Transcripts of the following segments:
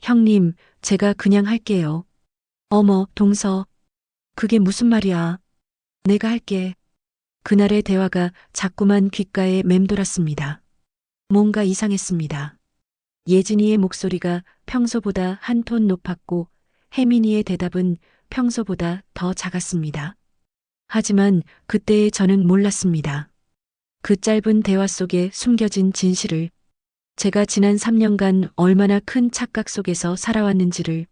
형님, 제가 그냥 할게요. 어머, 동서. 그게 무슨 말이야. 내가 할게. 그날의 대화가 자꾸만 귓가에 맴돌았습니다. 뭔가 이상했습니다. 예진이의 목소리가 평소보다 한 톤 높았고 혜민이의 대답은 평소보다 더 작았습니다. 하지만 그때의 저는 몰랐습니다. 그 짧은 대화 속에 숨겨진 진실을, 제가 지난 3년간 얼마나 큰 착각 속에서 살아왔는지를.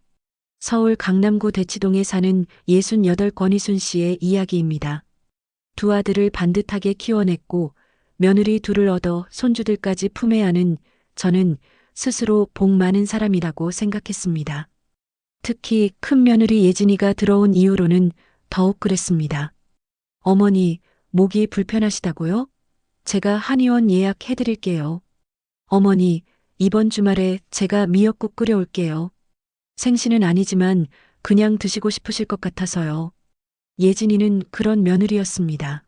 서울 강남구 대치동에 사는 68 권희순 씨의 이야기입니다. 두 아들을 반듯하게 키워냈고 며느리 둘을 얻어 손주들까지 품에 안은 저는 스스로 복 많은 사람이라고 생각했습니다. 특히 큰 며느리 예진이가 들어온 이후로는 더욱 그랬습니다. 어머니, 목이 불편하시다고요? 제가 한의원 예약해드릴게요. 어머니, 이번 주말에 제가 미역국 끓여올게요. 생신은 아니지만 그냥 드시고 싶으실 것 같아서요. 예진이는 그런 며느리였습니다.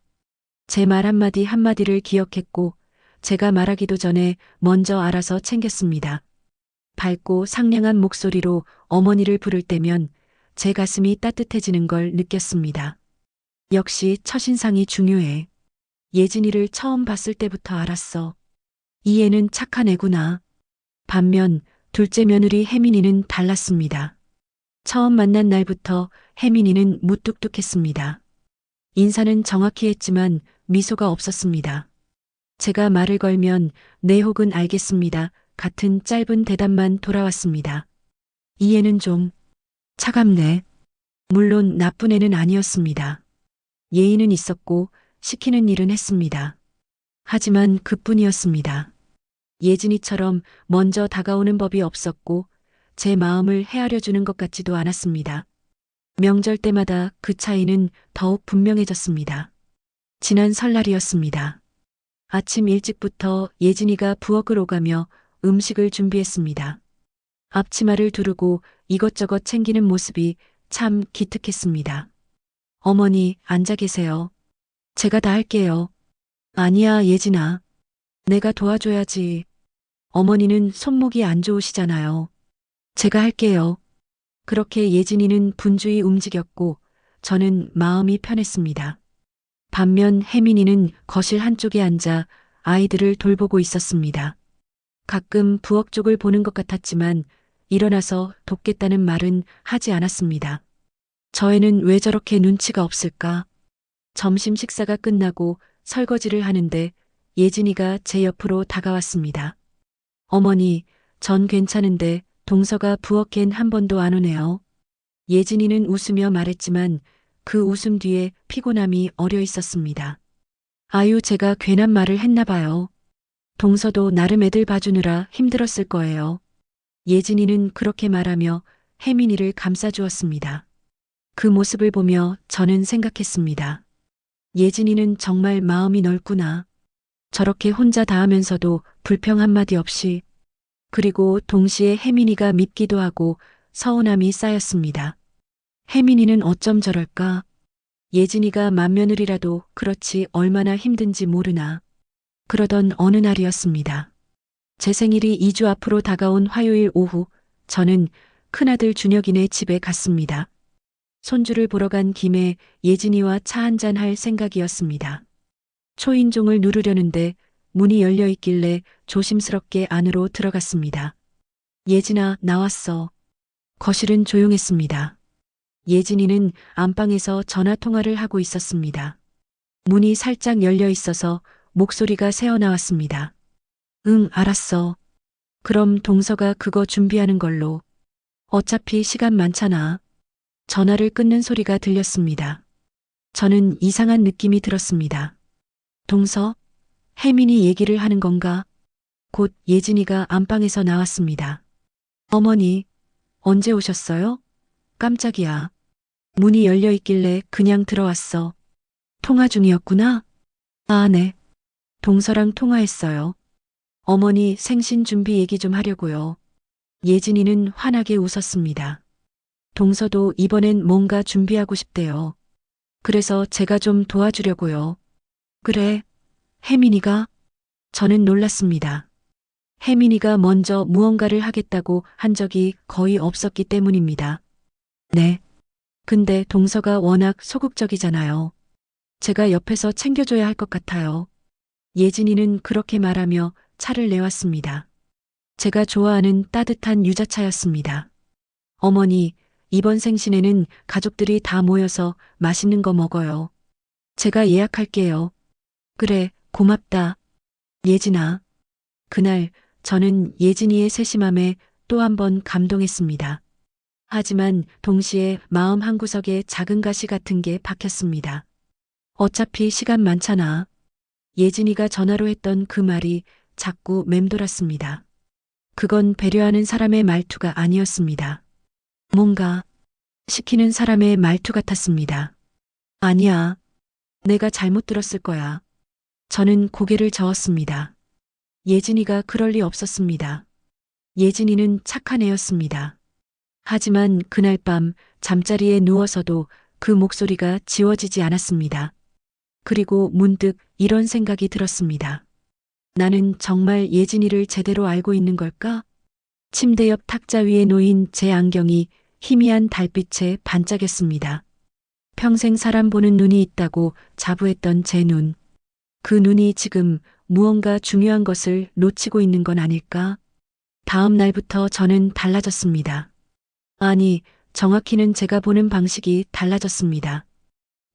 제 말 한마디 한마디를 기억했고 제가 말하기도 전에 먼저 알아서 챙겼습니다. 밝고 상냥한 목소리로 어머니를 부를 때면 제 가슴이 따뜻해지는 걸 느꼈습니다. 역시 첫인상이 중요해. 예진이를 처음 봤을 때부터 알았어. 이 애는 착한 애구나. 반면 둘째 며느리 혜민이는 달랐습니다. 처음 만난 날부터 혜민이는 무뚝뚝했습니다. 인사는 정확히 했지만 미소가 없었습니다. 제가 말을 걸면 네 혹은 알겠습니다. 같은 짧은 대답만 돌아왔습니다. 이 애는 좀 차갑네. 물론 나쁜 애는 아니었습니다. 예의는 있었고 시키는 일은 했습니다. 하지만 그뿐이었습니다. 예진이처럼 먼저 다가오는 법이 없었고 제 마음을 헤아려 주는 것 같지도 않았습니다. 명절 때마다 그 차이는 더욱 분명해졌습니다. 지난 설날이었습니다. 아침 일찍부터 예진이가 부엌을 오가며 음식을 준비했습니다. 앞치마를 두르고 이것저것 챙기는 모습이 참 기특했습니다. 어머니, 앉아 계세요. 제가 다 할게요. 아니야, 예진아. 내가 도와줘야지. 어머니는 손목이 안 좋으시잖아요. 제가 할게요. 그렇게 예진이는 분주히 움직였고 저는 마음이 편했습니다. 반면 혜민이는 거실 한쪽에 앉아 아이들을 돌보고 있었습니다. 가끔 부엌 쪽을 보는 것 같았지만 일어나서 돕겠다는 말은 하지 않았습니다. 저 애는 왜 저렇게 눈치가 없을까? 점심 식사가 끝나고 설거지를 하는데 예진이가 제 옆으로 다가왔습니다. 어머니, 전 괜찮은데 동서가 부엌엔 한 번도 안 오네요. 예진이는 웃으며 말했지만 그 웃음 뒤에 피곤함이 어려 있었습니다. 아유, 제가 괜한 말을 했나 봐요. 동서도 나름 애들 봐주느라 힘들었을 거예요. 예진이는 그렇게 말하며 혜민이를 감싸주었습니다. 그 모습을 보며 저는 생각했습니다. 예진이는 정말 마음이 넓구나. 저렇게 혼자 다 하면서도 불평 한마디 없이. 그리고 동시에 혜민이가 밉기도 하고 서운함이 쌓였습니다. 혜민이는 어쩜 저럴까? 예진이가 맏며느리라도 그렇지 얼마나 힘든지 모르나. 그러던 어느 날이었습니다. 제 생일이 2주 앞으로 다가온 화요일 오후, 저는 큰아들 준혁이네 집에 갔습니다. 손주를 보러 간 김에 예진이와 차 한잔 할 생각이었습니다. 초인종을 누르려는데 문이 열려 있길래 조심스럽게 안으로 들어갔습니다. 예진아, 나왔어. 거실은 조용했습니다. 예진이는 안방에서 전화 통화를 하고 있었습니다. 문이 살짝 열려 있어서 목소리가 새어나왔습니다. 응, 알았어. 그럼 동서가 그거 준비하는 걸로. 어차피 시간 많잖아. 전화를 끊는 소리가 들렸습니다. 저는 이상한 느낌이 들었습니다. 동서? 혜민이 얘기를 하는 건가? 곧 예진이가 안방에서 나왔습니다. 어머니, 언제 오셨어요? 깜짝이야. 문이 열려 있길래 그냥 들어왔어. 통화 중이었구나? 아, 네. 동서랑 통화했어요. 어머니 생신 준비 얘기 좀 하려고요. 예진이는 환하게 웃었습니다. 동서도 이번엔 뭔가 준비하고 싶대요. 그래서 제가 좀 도와주려고요. 그래, 혜민이가? 저는 놀랐습니다. 혜민이가 먼저 무언가를 하겠다고 한 적이 거의 없었기 때문입니다. 네. 근데 동서가 워낙 소극적이잖아요. 제가 옆에서 챙겨줘야 할 것 같아요. 예진이는 그렇게 말하며 차를 내왔습니다. 제가 좋아하는 따뜻한 유자차였습니다. 어머니, 이번 생신에는 가족들이 다 모여서 맛있는 거 먹어요. 제가 예약할게요. 그래, 고맙다. 예진아. 그날 저는 예진이의 세심함에 또 한 번 감동했습니다. 하지만 동시에 마음 한구석에 작은 가시 같은 게 박혔습니다. 어차피 시간 많잖아. 예진이가 전화로 했던 그 말이 자꾸 맴돌았습니다. 그건 배려하는 사람의 말투가 아니었습니다. 뭔가 시키는 사람의 말투 같았습니다. 아니야. 내가 잘못 들었을 거야. 저는 고개를 저었습니다. 예진이가 그럴 리 없었습니다. 예진이는 착한 애였습니다. 하지만 그날 밤 잠자리에 누워서도 그 목소리가 지워지지 않았습니다. 그리고 문득 이런 생각이 들었습니다. 나는 정말 예진이를 제대로 알고 있는 걸까? 침대 옆 탁자 위에 놓인 제 안경이 희미한 달빛에 반짝였습니다. 평생 사람 보는 눈이 있다고 자부했던 제 눈. 그 눈이 지금 무언가 중요한 것을 놓치고 있는 건 아닐까? 다음 날부터 저는 달라졌습니다. 아니, 정확히는 제가 보는 방식이 달라졌습니다.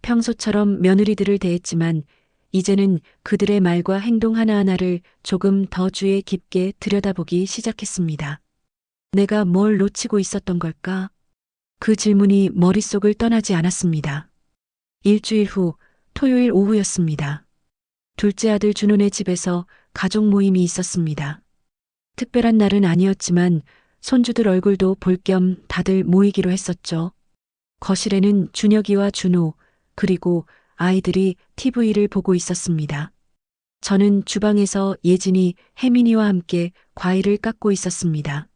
평소처럼 며느리들을 대했지만 이제는 그들의 말과 행동 하나하나를 조금 더 주의 깊게 들여다보기 시작했습니다. 내가 뭘 놓치고 있었던 걸까? 그 질문이 머릿속을 떠나지 않았습니다. 일주일 후 토요일 오후였습니다. 둘째 아들 준호네 집에서 가족 모임이 있었습니다. 특별한 날은 아니었지만 손주들 얼굴도 볼 겸 다들 모이기로 했었죠. 거실에는 준혁이와 준호, 그리고 아이들이 TV를 보고 있었습니다. 저는 주방에서 예진이, 혜민이와 함께 과일을 깎고 있었습니다.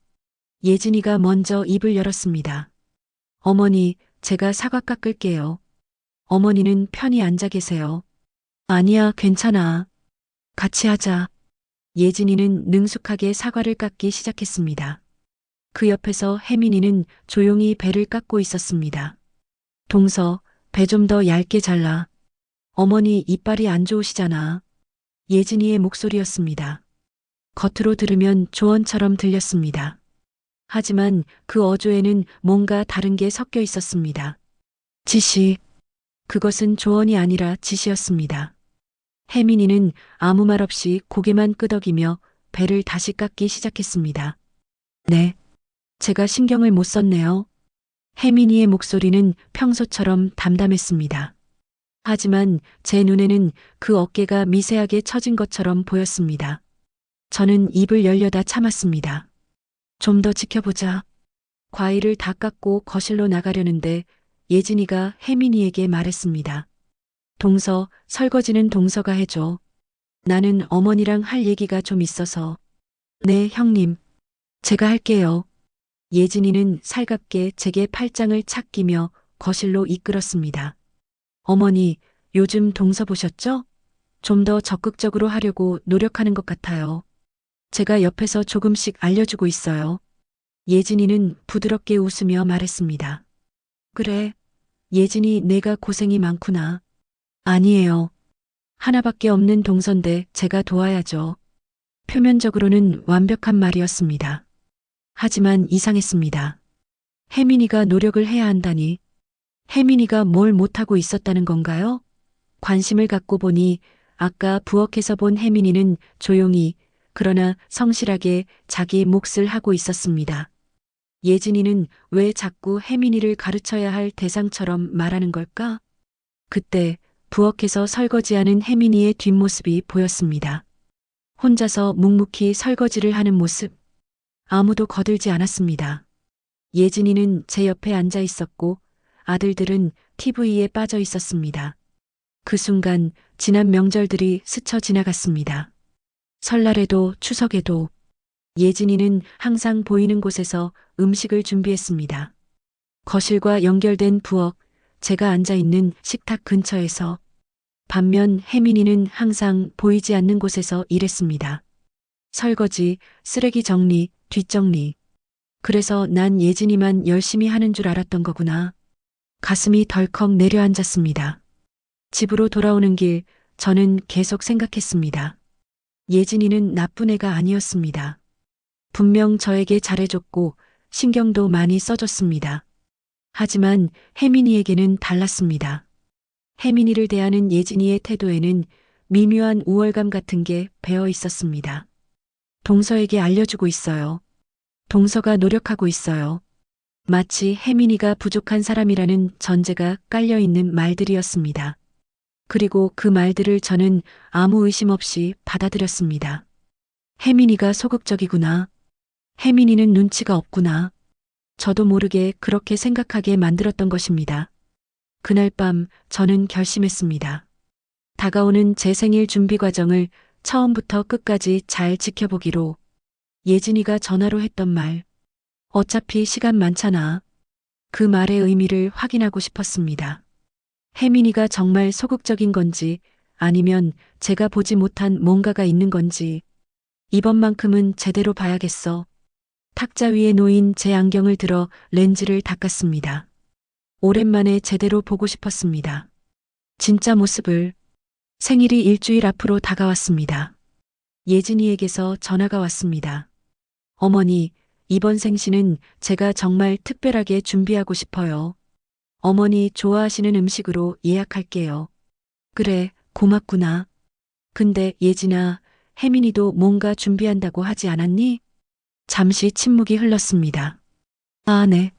예진이가 먼저 입을 열었습니다. 어머니, 제가 사과 깎을게요. 어머니는 편히 앉아 계세요. 아니야, 괜찮아. 같이 하자. 예진이는 능숙하게 사과를 깎기 시작했습니다. 그 옆에서 혜민이는 조용히 배를 깎고 있었습니다. 동서, 배 좀 더 얇게 잘라. 어머니 이빨이 안 좋으시잖아. 예진이의 목소리였습니다. 겉으로 들으면 조언처럼 들렸습니다. 하지만 그 어조에는 뭔가 다른 게 섞여 있었습니다. 지시. 그것은 조언이 아니라 지시였습니다. 혜민이는 아무 말 없이 고개만 끄덕이며 배를 다시 깎기 시작했습니다. 네. 제가 신경을 못 썼네요. 혜민이의 목소리는 평소처럼 담담했습니다. 하지만 제 눈에는 그 어깨가 미세하게 처진 것처럼 보였습니다. 저는 입을 열려다 참았습니다. 좀 더 지켜보자. 과일을 다 깎고 거실로 나가려는데 예진이가 혜민이에게 말했습니다. 동서, 설거지는 동서가 해줘. 나는 어머니랑 할 얘기가 좀 있어서. 네, 형님. 제가 할게요. 예진이는 살갑게 제게 팔짱을 착 끼며 거실로 이끌었습니다. 어머니, 요즘 동서 보셨죠? 좀 더 적극적으로 하려고 노력하는 것 같아요. 제가 옆에서 조금씩 알려주고 있어요. 예진이는 부드럽게 웃으며 말했습니다. 그래, 예진이 내가 고생이 많구나. 아니에요. 하나밖에 없는 동서인데 제가 도와야죠. 표면적으로는 완벽한 말이었습니다. 하지만 이상했습니다. 혜민이가 노력을 해야 한다니. 혜민이가 뭘 못하고 있었다는 건가요? 관심을 갖고 보니 아까 부엌에서 본 혜민이는 조용히 그러나 성실하게 자기 몫을 하고 있었습니다. 예진이는 왜 자꾸 혜민이를 가르쳐야 할 대상처럼 말하는 걸까? 그때 부엌에서 설거지하는 혜민이의 뒷모습이 보였습니다. 혼자서 묵묵히 설거지를 하는 모습. 아무도 거들지 않았습니다. 예진이는 제 옆에 앉아 있었고 아들들은 TV에 빠져 있었습니다. 그 순간 지난 명절들이 스쳐 지나갔습니다. 설날에도 추석에도 예진이는 항상 보이는 곳에서 음식을 준비했습니다. 거실과 연결된 부엌, 제가 앉아 있는 식탁 근처에서. 반면 혜민이는 항상 보이지 않는 곳에서 일했습니다. 설거지, 쓰레기 정리, 뒷정리. 그래서 난 예진이만 열심히 하는 줄 알았던 거구나. 가슴이 덜컥 내려앉았습니다. 집으로 돌아오는 길, 저는 계속 생각했습니다. 예진이는 나쁜 애가 아니었습니다. 분명 저에게 잘해줬고 신경도 많이 써줬습니다. 하지만 혜민이에게는 달랐습니다. 혜민이를 대하는 예진이의 태도에는 미묘한 우월감 같은 게 배어 있었습니다. 동서에게 알려주고 있어요. 동서가 노력하고 있어요. 마치 혜민이가 부족한 사람이라는 전제가 깔려있는 말들이었습니다. 그리고 그 말들을 저는 아무 의심 없이 받아들였습니다. 혜민이가 소극적이구나. 혜민이는 눈치가 없구나. 저도 모르게 그렇게 생각하게 만들었던 것입니다. 그날 밤 저는 결심했습니다. 다가오는 제 생일 준비 과정을 처음부터 끝까지 잘 지켜보기로. 예진이가 전화로 했던 말. 어차피 시간 많잖아. 그 말의 의미를 확인하고 싶었습니다. 혜민이가 정말 소극적인 건지 아니면 제가 보지 못한 뭔가가 있는 건지 이번만큼은 제대로 봐야겠어. 탁자 위에 놓인 제 안경을 들어 렌즈를 닦았습니다. 오랜만에 제대로 보고 싶었습니다. 진짜 모습을. 생일이 일주일 앞으로 다가왔습니다. 예진이에게서 전화가 왔습니다. 어머니, 이번 생신은 제가 정말 특별하게 준비하고 싶어요. 어머니 좋아하시는 음식으로 예약할게요. 그래, 고맙구나. 근데 예진아, 혜민이도 뭔가 준비한다고 하지 않았니? 잠시 침묵이 흘렀습니다. 아, 네.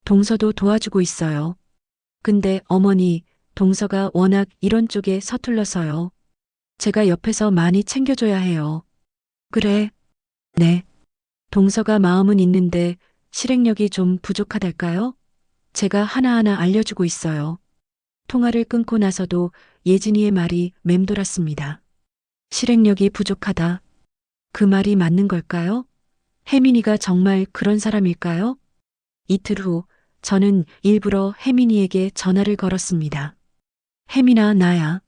동서도 도와주고 있어요. 근데 어머니, 동서가 워낙 이런 쪽에 서툴러서요. 제가 옆에서 많이 챙겨줘야 해요. 그래. 네. 동서가 마음은 있는데 실행력이 좀 부족하달까요? 제가 하나하나 알려주고 있어요. 통화를 끊고 나서도 예진이의 말이 맴돌았습니다. 실행력이 부족하다. 그 말이 맞는 걸까요? 혜민이가 정말 그런 사람일까요? 이틀 후 저는 일부러 혜민이에게 전화를 걸었습니다. 혜민아, 나야.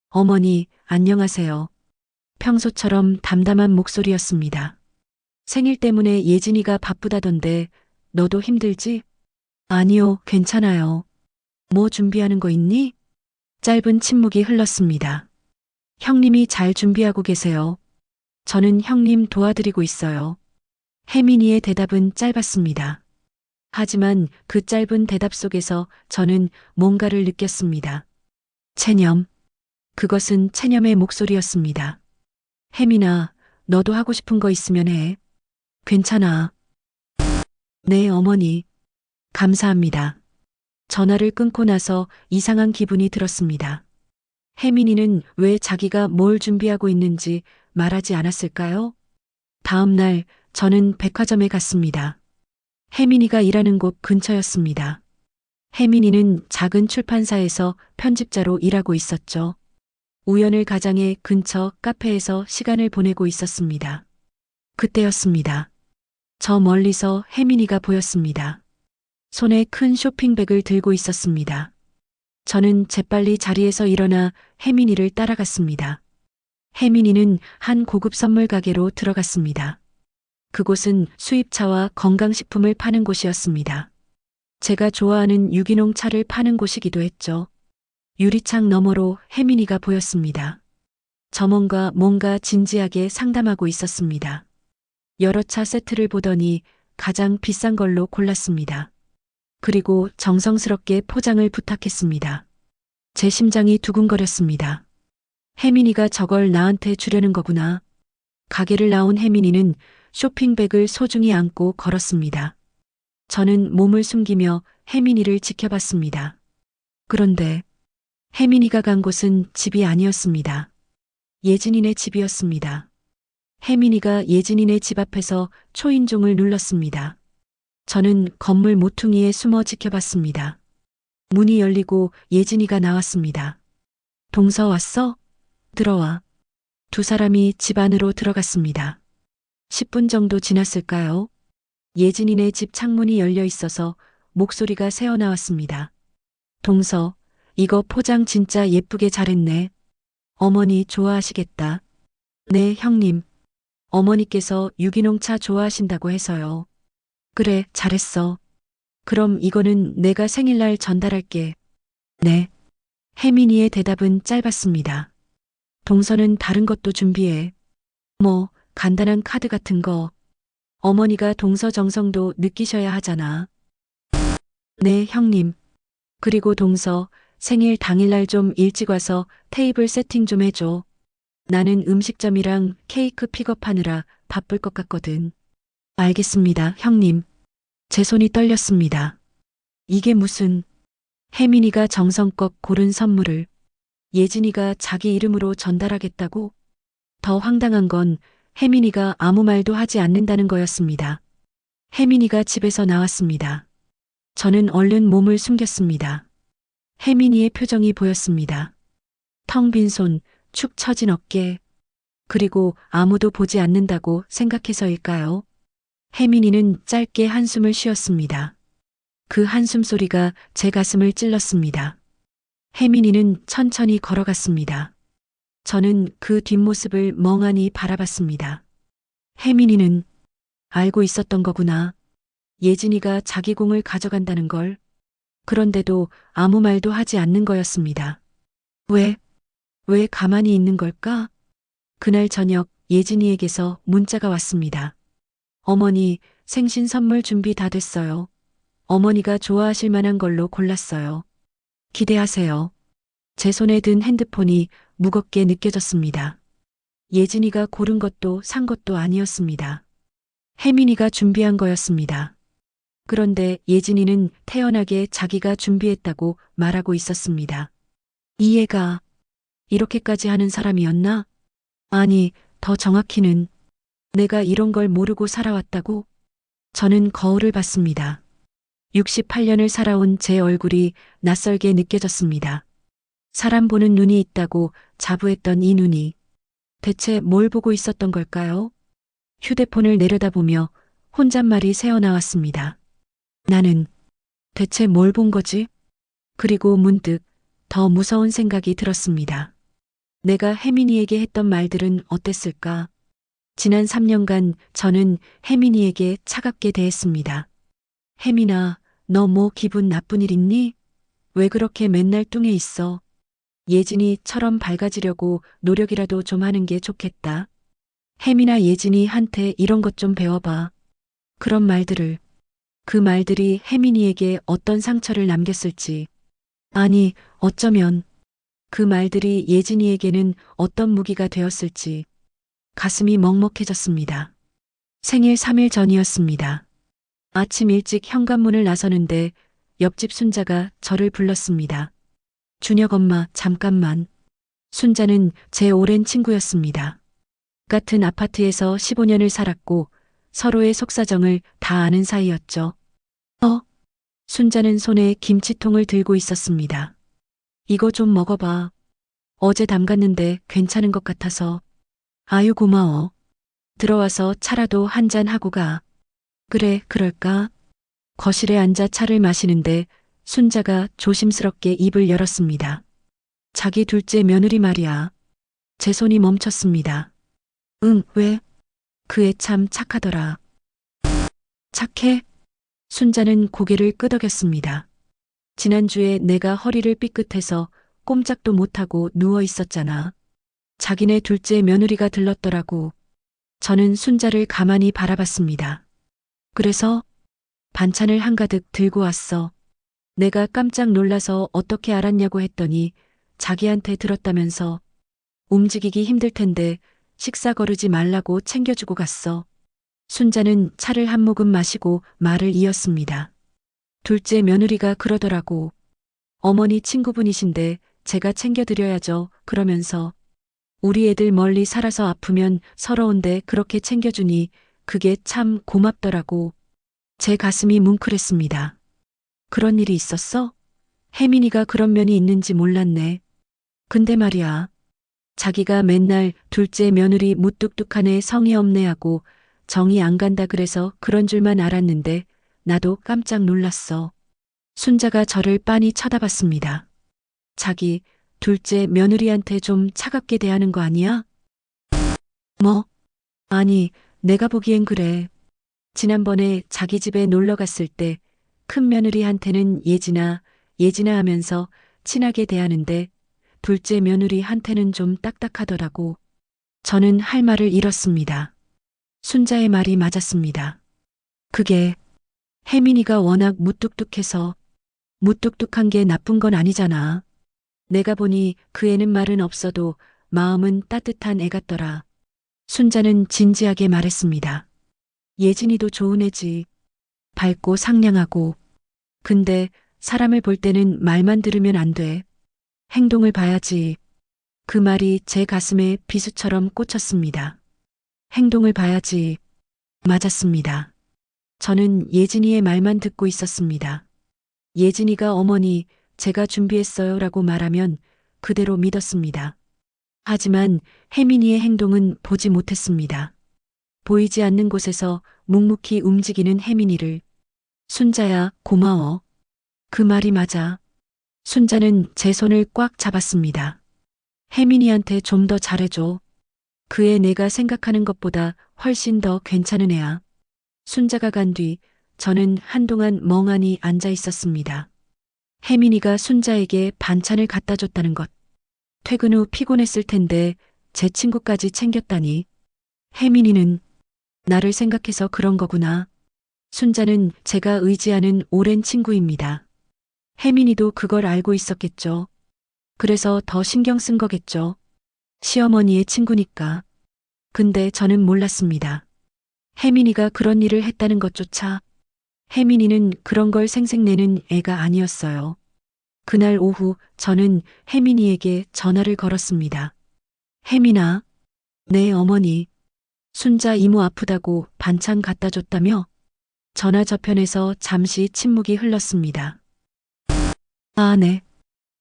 어머니, 안녕하세요. 평소처럼 담담한 목소리였습니다. 생일 때문에 예진이가 바쁘다던데 너도 힘들지? 아니요, 괜찮아요. 뭐 준비하는 거 있니? 짧은 침묵이 흘렀습니다. 형님이 잘 준비하고 계세요. 저는 형님 도와드리고 있어요. 혜민이의 대답은 짧았습니다. 하지만 그 짧은 대답 속에서 저는 뭔가를 느꼈습니다. 체념. 그것은 체념의 목소리였습니다. 혜민아, 너도 하고 싶은 거 있으면 해. 괜찮아. 네, 어머니. 감사합니다. 전화를 끊고 나서 이상한 기분이 들었습니다. 혜민이는 왜 자기가 뭘 준비하고 있는지 말하지 않았을까요? 다음 날 저는 백화점에 갔습니다. 혜민이가 일하는 곳 근처였습니다. 혜민이는 작은 출판사에서 편집자로 일하고 있었죠. 우연을 가장해 근처 카페에서 시간을 보내고 있었습니다. 그때였습니다. 저 멀리서 혜민이가 보였습니다. 손에 큰 쇼핑백을 들고 있었습니다. 저는 재빨리 자리에서 일어나 혜민이를 따라갔습니다. 혜민이는 한 고급 선물 가게로 들어갔습니다. 그곳은 수입차와 건강식품을 파는 곳이었습니다. 제가 좋아하는 유기농 차를 파는 곳이기도 했죠. 유리창 너머로 혜민이가 보였습니다. 점원과 뭔가 진지하게 상담하고 있었습니다. 여러 차 세트를 보더니 가장 비싼 걸로 골랐습니다. 그리고 정성스럽게 포장을 부탁했습니다. 제 심장이 두근거렸습니다. 혜민이가 저걸 나한테 주려는 거구나. 가게를 나온 혜민이는 쇼핑백을 소중히 안고 걸었습니다. 저는 몸을 숨기며 혜민이를 지켜봤습니다. 그런데 혜민이가 간 곳은 집이 아니었습니다. 예진이네 집이었습니다. 혜민이가 예진이네 집 앞에서 초인종을 눌렀습니다. 저는 건물 모퉁이에 숨어 지켜봤습니다. 문이 열리고 예진이가 나왔습니다. 동서 왔어? 들어와. 두 사람이 집 안으로 들어갔습니다. 10분 정도 지났을까요? 예진이네 집 창문이 열려 있어서 목소리가 새어나왔습니다. 동서, 이거 포장 진짜 예쁘게 잘했네. 어머니 좋아하시겠다. 네, 형님. 어머니께서 유기농 차 좋아하신다고 해서요. 그래, 잘했어. 그럼 이거는 내가 생일날 전달할게. 네. 혜민이의 대답은 짧았습니다. 동서는 다른 것도 준비해. 뭐, 간단한 카드 같은 거. 어머니가 동서 정성도 느끼셔야 하잖아. 네, 형님. 그리고 동서, 생일 당일날 좀 일찍 와서 테이블 세팅 좀 해줘. 나는 음식점이랑 케이크 픽업하느라 바쁠 것 같거든. 알겠습니다, 형님. 제 손이 떨렸습니다. 이게 무슨, 혜민이가 정성껏 고른 선물을 예진이가 자기 이름으로 전달하겠다고? 더 황당한 건 혜민이가 아무 말도 하지 않는다는 거였습니다. 혜민이가 집에서 나왔습니다. 저는 얼른 몸을 숨겼습니다. 혜민이의 표정이 보였습니다. 텅 빈 손, 축 처진 어깨, 그리고 아무도 보지 않는다고 생각해서일까요? 혜민이는 짧게 한숨을 쉬었습니다. 그 한숨 소리가 제 가슴을 찔렀습니다. 혜민이는 천천히 걸어갔습니다. 저는 그 뒷모습을 멍하니 바라봤습니다. 혜민이는 알고 있었던 거구나. 예진이가 자기 공을 가져간다는 걸. 그런데도 아무 말도 하지 않는 거였습니다. 왜 가만히 있는 걸까? 그날 저녁 예진이에게서 문자가 왔습니다. 어머니, 생신 선물 준비 다 됐어요. 어머니가 좋아하실 만한 걸로 골랐어요. 기대하세요. 제 손에 든 핸드폰이 무겁게 느껴졌습니다. 예진이가 고른 것도 산 것도 아니었습니다. 혜민이가 준비한 거였습니다. 그런데 예진이는 태연하게 자기가 준비했다고 말하고 있었습니다. 이 애가 이렇게까지 하는 사람이었나? 아니, 더 정확히는 내가 이런 걸 모르고 살아왔다고? 저는 거울을 봤습니다. 68년을 살아온 제 얼굴이 낯설게 느껴졌습니다. 사람 보는 눈이 있다고 자부했던 이 눈이 대체 뭘 보고 있었던 걸까요? 휴대폰을 내려다보며 혼잣말이 새어나왔습니다. 나는 대체 뭘 본 거지? 그리고 문득 더 무서운 생각이 들었습니다. 내가 혜민이에게 했던 말들은 어땠을까? 지난 3년간 저는 혜민이에게 차갑게 대했습니다. 혜민아, 너 뭐 기분 나쁜 일 있니? 왜 그렇게 맨날 뚱해 있어? 예진이처럼 밝아지려고 노력이라도 좀 하는 게 좋겠다. 혜민아, 예진이한테 이런 것 좀 배워봐. 그런 말들을. 그 말들이 혜민이에게 어떤 상처를 남겼을지. 아니, 어쩌면 그 말들이 예진이에게는 어떤 무기가 되었을지. 가슴이 먹먹해졌습니다. 생일 3일 전이었습니다. 아침 일찍 현관문을 나서는데 옆집 순자가 저를 불렀습니다. 준혁 엄마, 잠깐만. 순자는 제 오랜 친구였습니다. 같은 아파트에서 15년을 살았고 서로의 속사정을 다 아는 사이였죠. 순자는 손에 김치통을 들고 있었습니다. 이거 좀 먹어봐. 어제 담갔는데 괜찮은 것 같아서. 아유, 고마워. 들어와서 차라도 한 잔 하고 가. 그래, 그럴까? 거실에 앉아 차를 마시는데 순자가 조심스럽게 입을 열었습니다. 자기 둘째 며느리 말이야. 제 손이 멈췄습니다. 응, 왜? 그 애 참 착하더라. 착해? 순자는 고개를 끄덕였습니다. 지난주에 내가 허리를 삐끗해서 꼼짝도 못하고 누워 있었잖아. 자기네 둘째 며느리가 들렀더라고. 저는 순자를 가만히 바라봤습니다. 그래서 반찬을 한가득 들고 왔어. 내가 깜짝 놀라서 어떻게 알았냐고 했더니 자기한테 들었다면서. 움직이기 힘들 텐데 식사 거르지 말라고 챙겨주고 갔어. 순자는 차를 한 모금 마시고 말을 이었습니다. 둘째 며느리가 그러더라고. 어머니 친구분이신데 제가 챙겨드려야죠. 그러면서 우리 애들 멀리 살아서 아프면 서러운데 그렇게 챙겨주니 그게 참 고맙더라고. 제 가슴이 뭉클했습니다. 그런 일이 있었어? 혜민이가 그런 면이 있는지 몰랐네. 근데 말이야. 자기가 맨날 둘째 며느리 무뚝뚝한 애 성의 없네 하고 정이 안 간다 그래서 그런 줄만 알았는데 나도 깜짝 놀랐어. 순자가 저를 빤히 쳐다봤습니다. 자기 둘째 며느리한테 좀 차갑게 대하는 거 아니야? 뭐? 아니, 내가 보기엔 그래. 지난번에 자기 집에 놀러 갔을 때 큰 며느리한테는 예진아, 예진아 하면서 친하게 대하는데 둘째 며느리한테는 좀 딱딱하더라고. 저는 할 말을 잃었습니다. 순자의 말이 맞았습니다. 그게 혜민이가 워낙 무뚝뚝해서 무뚝뚝한 게 나쁜 건 아니잖아. 내가 보니 그 애는 말은 없어도 마음은 따뜻한 애 같더라. 순자는 진지하게 말했습니다. 예진이도 좋은 애지. 밝고 상냥하고. 근데 사람을 볼 때는 말만 들으면 안 돼. 행동을 봐야지. 그 말이 제 가슴에 비수처럼 꽂혔습니다. 행동을 봐야지. 맞았습니다. 저는 예진이의 말만 듣고 있었습니다. 예진이가 어머니, 제가 준비했어요 라고 말하면 그대로 믿었습니다. 하지만 혜민이의 행동은 보지 못했습니다. 보이지 않는 곳에서 묵묵히 움직이는 혜민이를. 순자야, 고마워. 그 말이 맞아. 순자는 제 손을 꽉 잡았습니다. 혜민이한테 좀 더 잘해줘. 그 애 내가 생각하는 것보다 훨씬 더 괜찮은 애야. 순자가 간 뒤 저는 한동안 멍하니 앉아 있었습니다. 혜민이가 순자에게 반찬을 갖다 줬다는 것. 퇴근 후 피곤했을 텐데 제 친구까지 챙겼다니. 혜민이는 나를 생각해서 그런 거구나. 순자는 제가 의지하는 오랜 친구입니다. 혜민이도 그걸 알고 있었겠죠. 그래서 더 신경 쓴 거겠죠. 시어머니의 친구니까. 근데 저는 몰랐습니다. 혜민이가 그런 일을 했다는 것조차. 혜민이는 그런 걸 생색내는 애가 아니었어요. 그날 오후 저는 혜민이에게 전화를 걸었습니다. 혜민아, 네 어머니. 순자 이모 아프다고 반찬 갖다 줬다며? 전화 저편에서 잠시 침묵이 흘렀습니다. 아, 네.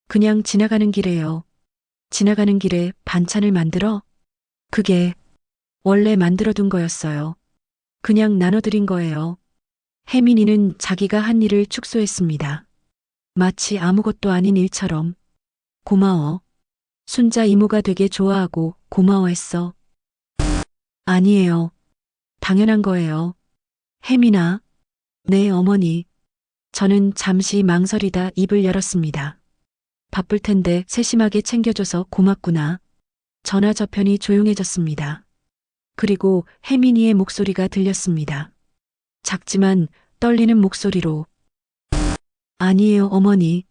그냥 지나가는 길에요. 지나가는 길에 반찬을 만들어? 그게 원래 만들어둔 거였어요. 그냥 나눠드린 거예요. 혜민이는 자기가 한 일을 축소했습니다. 마치 아무것도 아닌 일처럼. 고마워. 순자 이모가 되게 좋아하고 고마워했어. 아니에요. 당연한 거예요. 혜민아. 네, 어머니. 저는 잠시 망설이다 입을 열었습니다. 바쁠 텐데 세심하게 챙겨줘서 고맙구나. 전화 저편이 조용해졌습니다. 그리고 혜민이의 목소리가 들렸습니다. 작지만 떨리는 목소리로. 아니에요, 어머니.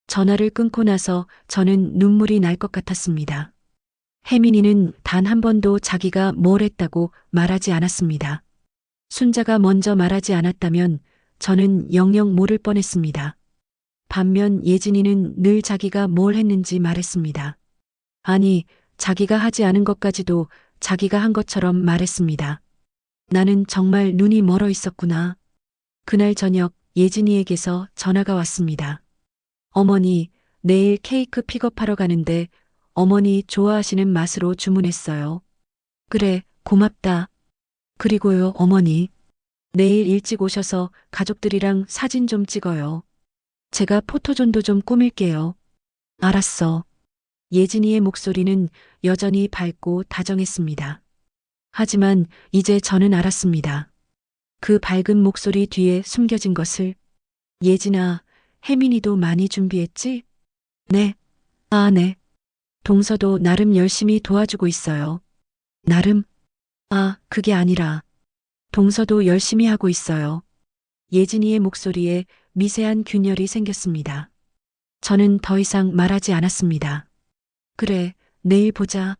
전화를 끊고 나서 저는 눈물이 날 것 같았습니다. 혜민이는 단 한 번도 자기가 뭘 했다고 말하지 않았습니다. 순자가 먼저 말하지 않았다면 저는 영영 모를 뻔했습니다. 반면 예진이는 늘 자기가 뭘 했는지 말했습니다. 아니, 자기가 하지 않은 것까지도 자기가 한 것처럼 말했습니다. 나는 정말 눈이 멀어 있었구나. 그날 저녁 예진이에게서 전화가 왔습니다. 어머니, 내일 케이크 픽업하러 가는데 어머니 좋아하시는 맛으로 주문했어요. 그래, 고맙다. 그리고요, 어머니. 내일 일찍 오셔서 가족들이랑 사진 좀 찍어요. 제가 포토존도 좀 꾸밀게요. 알았어. 예진이의 목소리는 여전히 밝고 다정했습니다. 하지만 이제 저는 알았습니다. 그 밝은 목소리 뒤에 숨겨진 것을. 예진아, 혜민이도 많이 준비했지? 네. 아, 네. 동서도 나름 열심히 도와주고 있어요. 나름? 아, 그게 아니라. 동서도 열심히 하고 있어요. 예진이의 목소리에 미세한 균열이 생겼습니다. 저는 더 이상 말하지 않았습니다. 그래, 내일 보자.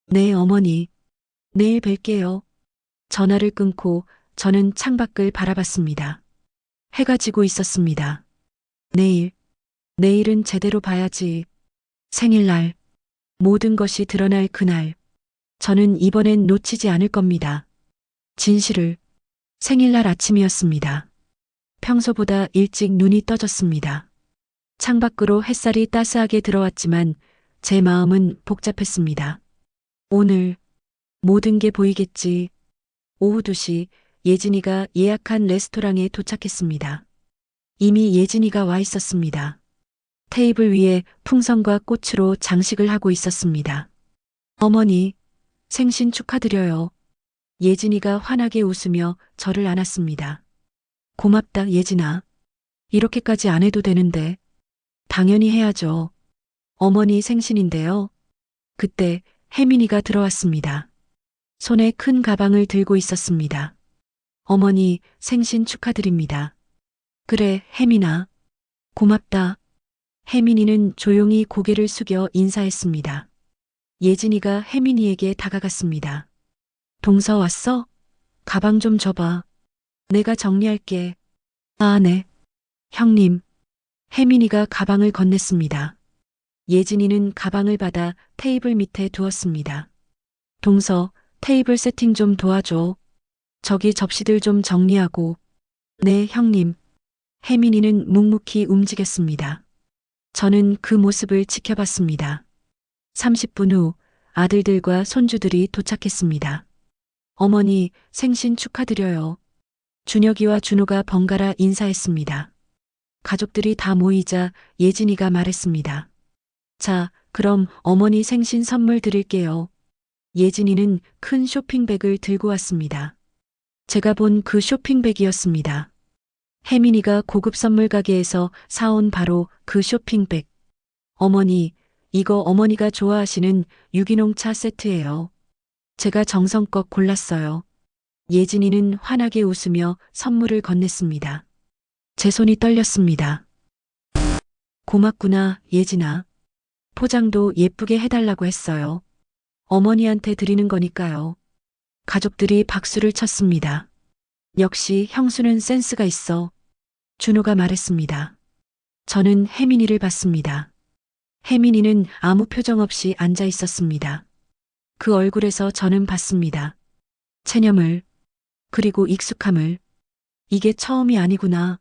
네, 어머니. 내일 뵐게요. 전화를 끊고 저는 창밖을 바라봤습니다. 해가 지고 있었습니다. 내일은 제대로 봐야지. 생일날. 모든 것이 드러날 그날. 저는 이번엔 놓치지 않을 겁니다. 진실을. 생일날 아침이었습니다. 평소보다 일찍 눈이 떠졌습니다. 창밖으로 햇살이 따스하게 들어왔지만 제 마음은 복잡했습니다. 오늘 모든 게 보이겠지. 오후 2시 예진이가 예약한 레스토랑에 도착했습니다. 이미 예진이가 와 있었습니다. 테이블 위에 풍선과 꽃으로 장식을 하고 있었습니다. 어머니, 생신 축하드려요. 예진이가 환하게 웃으며 저를 안았습니다. 고맙다, 예진아. 이렇게까지 안 해도 되는데. 당연히 해야죠. 어머니 생신인데요. 그때 혜민이가 들어왔습니다. 손에 큰 가방을 들고 있었습니다. 어머니 생신 축하드립니다. 그래, 혜민아. 고맙다. 혜민이는 조용히 고개를 숙여 인사했습니다. 예진이가 혜민이에게 다가갔습니다. 동서 왔어? 가방 좀 줘봐. 내가 정리할게. 아, 네. 형님. 혜민이가 가방을 건넸습니다. 예진이는 가방을 받아 테이블 밑에 두었습니다. 동서, 테이블 세팅 좀 도와줘. 저기 접시들 좀 정리하고. 네, 형님. 혜민이는 묵묵히 움직였습니다. 저는 그 모습을 지켜봤습니다. 30분 후 아들들과 손주들이 도착했습니다. 어머니 생신 축하드려요. 준혁이와 준호가 번갈아 인사했습니다. 가족들이 다 모이자 예진이가 말했습니다. 자, 그럼 어머니 생신 선물 드릴게요. 예진이는 큰 쇼핑백을 들고 왔습니다. 제가 본 그 쇼핑백이었습니다. 혜민이가 고급 선물 가게에서 사온 바로 그 쇼핑백. 어머니, 이거 어머니가 좋아하시는 유기농 차 세트예요. 제가 정성껏 골랐어요. 예진이는 환하게 웃으며 선물을 건넸습니다. 제 손이 떨렸습니다. 고맙구나, 예진아. 포장도 예쁘게 해달라고 했어요. 어머니한테 드리는 거니까요. 가족들이 박수를 쳤습니다. 역시 형수는 센스가 있어. 준호가 말했습니다. 저는 혜민이를 봤습니다. 혜민이는 아무 표정 없이 앉아 있었습니다. 그 얼굴에서 저는 봤습니다. 체념을, 그리고 익숙함을. 이게 처음이 아니구나.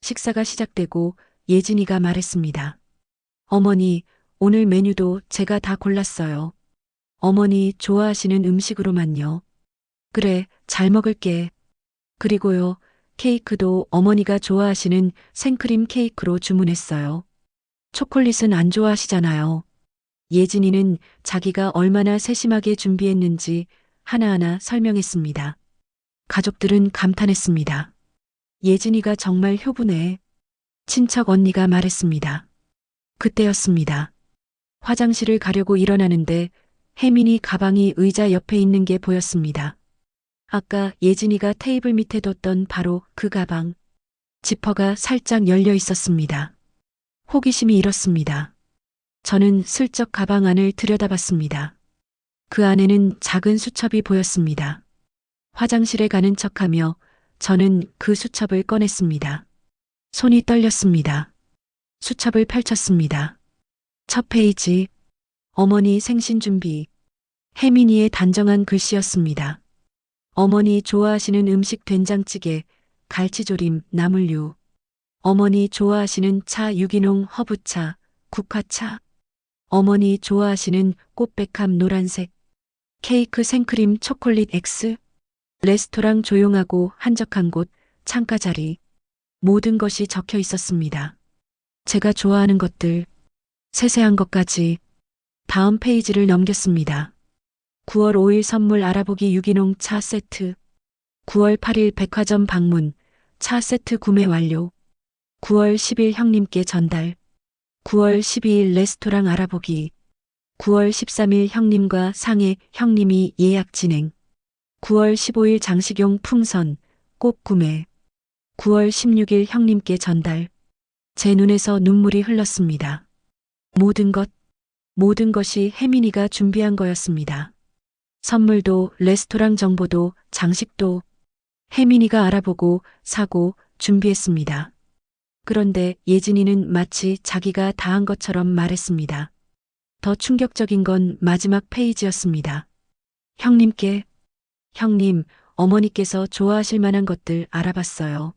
식사가 시작되고 예진이가 말했습니다. 어머니, 오늘 메뉴도 제가 다 골랐어요. 어머니 좋아하시는 음식으로만요. 그래, 잘 먹을게. 그리고요, 케이크도 어머니가 좋아하시는 생크림 케이크로 주문했어요. 초콜릿은 안 좋아하시잖아요. 예진이는 자기가 얼마나 세심하게 준비했는지 하나하나 설명했습니다. 가족들은 감탄했습니다. 예진이가 정말 효부네. 친척 언니가 말했습니다. 그때였습니다. 화장실을 가려고 일어나는데 혜민이 가방이 의자 옆에 있는 게 보였습니다. 아까 예진이가 테이블 밑에 뒀던 바로 그 가방. 지퍼가 살짝 열려 있었습니다. 호기심이 일었습니다. 저는 슬쩍 가방 안을 들여다봤습니다. 그 안에는 작은 수첩이 보였습니다. 화장실에 가는 척하며 저는 그 수첩을 꺼냈습니다. 손이 떨렸습니다. 수첩을 펼쳤습니다. 첫 페이지, 어머니 생신 준비. 혜민이의 단정한 글씨였습니다. 어머니 좋아하시는 음식 된장찌개, 갈치조림, 나물류. 어머니 좋아하시는 차 유기농 허브차, 국화차. 어머니 좋아하시는 꽃백합 노란색. 케이크 생크림 초콜릿 X. 레스토랑 조용하고 한적한 곳, 창가 자리. 모든 것이 적혀 있었습니다. 제가 좋아하는 것들, 세세한 것까지. 다음 페이지를 넘겼습니다. 9월 5일 선물 알아보기 유기농 차 세트. 9월 8일 백화점 방문, 차 세트 구매 완료. 9월 10일 형님께 전달. 9월 12일 레스토랑 알아보기. 9월 13일 형님과 상해 형님이 예약 진행. 9월 15일 장식용 풍선, 꽃 구매. 9월 16일 형님께 전달. 제 눈에서 눈물이 흘렀습니다. 모든 것이 혜민이가 준비한 거였습니다. 선물도, 레스토랑 정보도, 장식도 혜민이가 알아보고 사고 준비했습니다. 그런데 예진이는 마치 자기가 다 한 것처럼 말했습니다. 더 충격적인 건 마지막 페이지였습니다. 형님, 어머니께서 좋아하실 만한 것들 알아봤어요.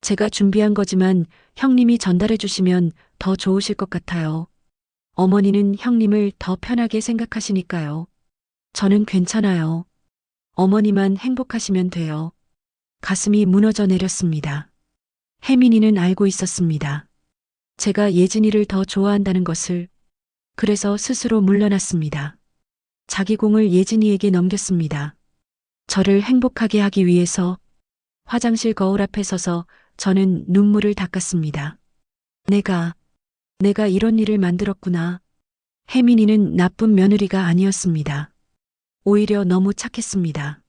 제가 준비한 거지만 형님이 전달해 주시면 더 좋으실 것 같아요. 어머니는 형님을 더 편하게 생각하시니까요. 저는 괜찮아요. 어머니만 행복하시면 돼요. 가슴이 무너져 내렸습니다. 혜민이는 알고 있었습니다. 제가 예진이를 더 좋아한다는 것을. 그래서 스스로 물러났습니다. 자기 공을 예진이에게 넘겼습니다. 저를 행복하게 하기 위해서 화장실 거울 앞에 서서 저는 눈물을 닦았습니다. 내가 이런 일을 만들었구나. 혜민이는 나쁜 며느리가 아니었습니다. 오히려 너무 착했습니다.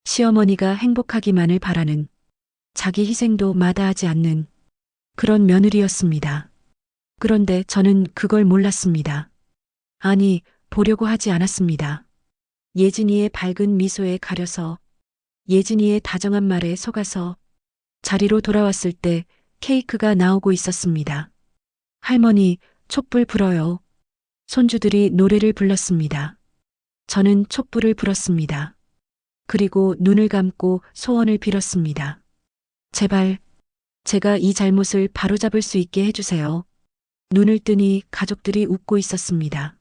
시어머니가 행복하기만을 바라는, 자기 희생도 마다하지 않는 그런 며느리였습니다. 그런데 저는 그걸 몰랐습니다. 아니, 보려고 하지 않았습니다. 예진이의 밝은 미소에 가려서, 예진이의 다정한 말에 속아서 자리로 돌아왔을 때 케이크가 나오고 있었습니다. 할머니, 촛불 불어요. 손주들이 노래를 불렀습니다. 저는 촛불을 불었습니다. 그리고 눈을 감고 소원을 빌었습니다. 제발, 제가 이 잘못을 바로잡을 수 있게 해주세요. 눈을 뜨니 가족들이 웃고 있었습니다.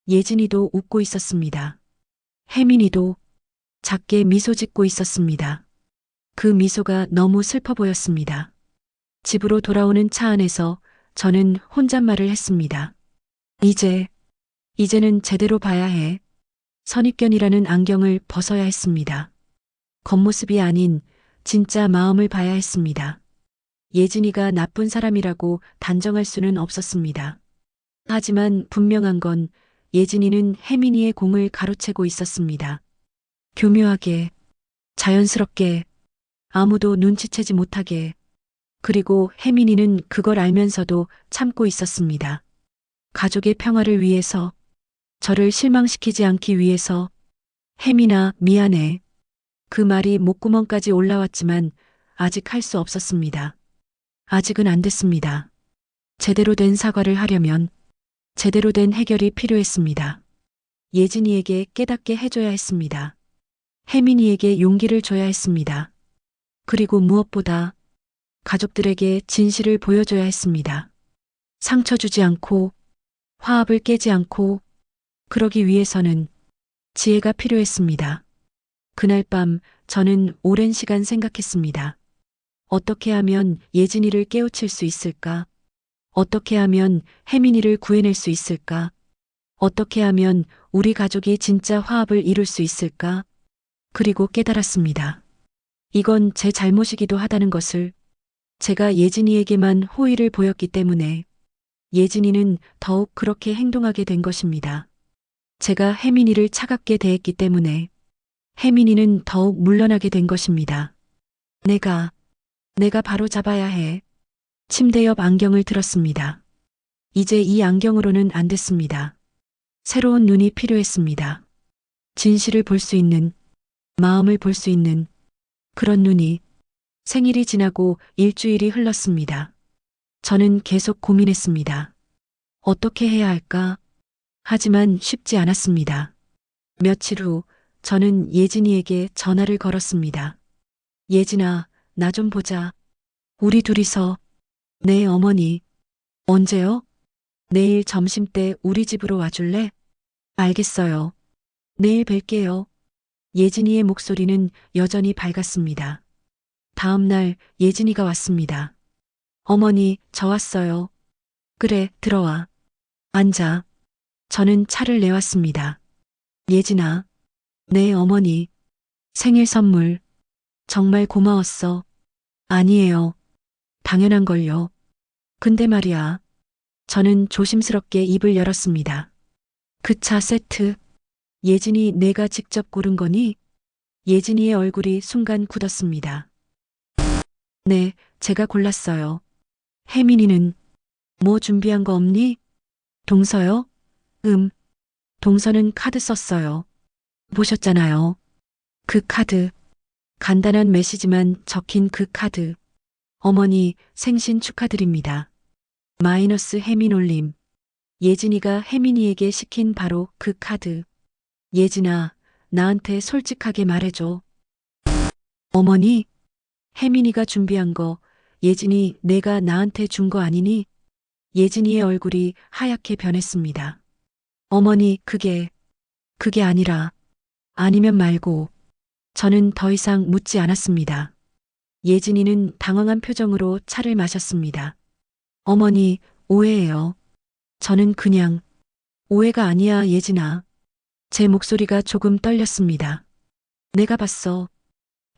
예진이도 웃고 있었습니다. 혜민이도 작게 미소 짓고 있었습니다. 그 미소가 너무 슬퍼 보였습니다. 집으로 돌아오는 차 안에서 저는 혼잣말을 했습니다. 이제는 제대로 봐야 해. 선입견이라는 안경을 벗어야 했습니다. 겉모습이 아닌 진짜 마음을 봐야 했습니다. 예진이가 나쁜 사람이라고 단정할 수는 없었습니다. 하지만 분명한 건 예진이는 혜민이의 공을 가로채고 있었습니다. 교묘하게, 자연스럽게, 아무도 눈치채지 못하게. 그리고 혜민이는 그걸 알면서도 참고 있었습니다. 가족의 평화를 위해서, 저를 실망시키지 않기 위해서. 혜민아, 미안해. 그 말이 목구멍까지 올라왔지만 아직 할 수 없었습니다. 아직은 안 됐습니다. 제대로 된 사과를 하려면 제대로 된 해결이 필요했습니다. 예진이에게 깨닫게 해줘야 했습니다. 혜민이에게 용기를 줘야 했습니다. 그리고 무엇보다 가족들에게 진실을 보여줘야 했습니다. 상처 주지 않고, 화합을 깨지 않고, 그러기 위해서는 지혜가 필요했습니다. 그날 밤 저는 오랜 시간 생각했습니다. 어떻게 하면 예진이를 깨우칠 수 있을까? 어떻게 하면 혜민이를 구해낼 수 있을까? 어떻게 하면 우리 가족이 진짜 화합을 이룰 수 있을까? 그리고 깨달았습니다. 이건 제 잘못이기도 하다는 것을. 제가 예진이에게만 호의를 보였기 때문에 예진이는 더욱 그렇게 행동하게 된 것입니다. 제가 혜민이를 차갑게 대했기 때문에 혜민이는 더욱 물러나게 된 것입니다. 내가 바로 잡아야 해. 침대 옆 안경을 들었습니다. 이제 이 안경으로는 안 됐습니다. 새로운 눈이 필요했습니다. 진실을 볼 수 있는, 마음을 볼 수 있는 그런 눈이. 생일이 지나고 일주일이 흘렀습니다. 저는 계속 고민했습니다. 어떻게 해야 할까? 하지만 쉽지 않았습니다. 며칠 후 저는 예진이에게 전화를 걸었습니다. 예진아, 나 좀 보자. 우리 둘이서. 네, 어머니. 언제요? 내일 점심때 우리 집으로 와줄래? 알겠어요. 내일 뵐게요. 예진이의 목소리는 여전히 밝았습니다. 다음 날 예진이가 왔습니다. 어머니, 저 왔어요. 그래, 들어와. 앉아. 저는 차를 내왔습니다. 예진아. 네, 어머니. 생일 선물. 정말 고마웠어. 아니에요. 당연한걸요. 근데 말이야. 저는 조심스럽게 입을 열었습니다. 그 차 세트. 예진이 내가 직접 고른 거니? 예진이의 얼굴이 순간 굳었습니다. 네, 제가 골랐어요. 혜민이는 뭐 준비한 거 없니? 동서요? 동서는 카드 썼어요. 보셨잖아요. 그 카드. 간단한 메시지만 적힌 그 카드. 어머니, 생신 축하드립니다. 마이너스 혜민 올림. 예진이가 혜민이에게 시킨 바로 그 카드. 예진아, 나한테 솔직하게 말해줘. 어머니, 혜민이가 준비한 거 예진이 내가 나한테 준 거 아니니? 예진이의 얼굴이 하얗게 변했습니다. 어머니, 그게 아니라, 아니면 말고. 저는 더 이상 묻지 않았습니다. 예진이는 당황한 표정으로 차를 마셨습니다. 어머니, 오해예요. 저는 그냥. 오해가 아니야, 예진아. 제 목소리가 조금 떨렸습니다. 내가 봤어.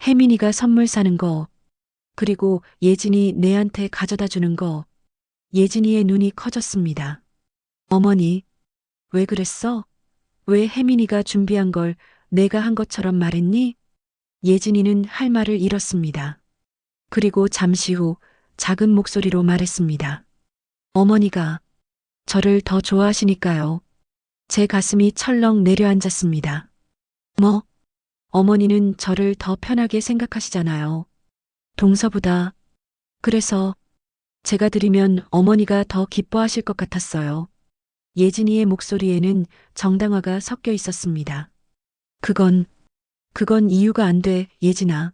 혜민이가 선물 사는 거, 그리고 예진이 내한테 가져다 주는 거. 예진이의 눈이 커졌습니다. 어머니, 왜 그랬어? 왜 혜민이가 준비한 걸 내가 한 것처럼 말했니? 예진이는 할 말을 잃었습니다. 그리고 잠시 후 작은 목소리로 말했습니다. 어머니가 저를 더 좋아하시니까요. 제 가슴이 철렁 내려앉았습니다. 뭐? 어머니는 저를 더 편하게 생각하시잖아요. 동서보다. 그래서 제가 드리면 어머니가 더 기뻐하실 것 같았어요. 예진이의 목소리에는 정당화가 섞여 있었습니다. 그건 이유가 안 돼, 예진아.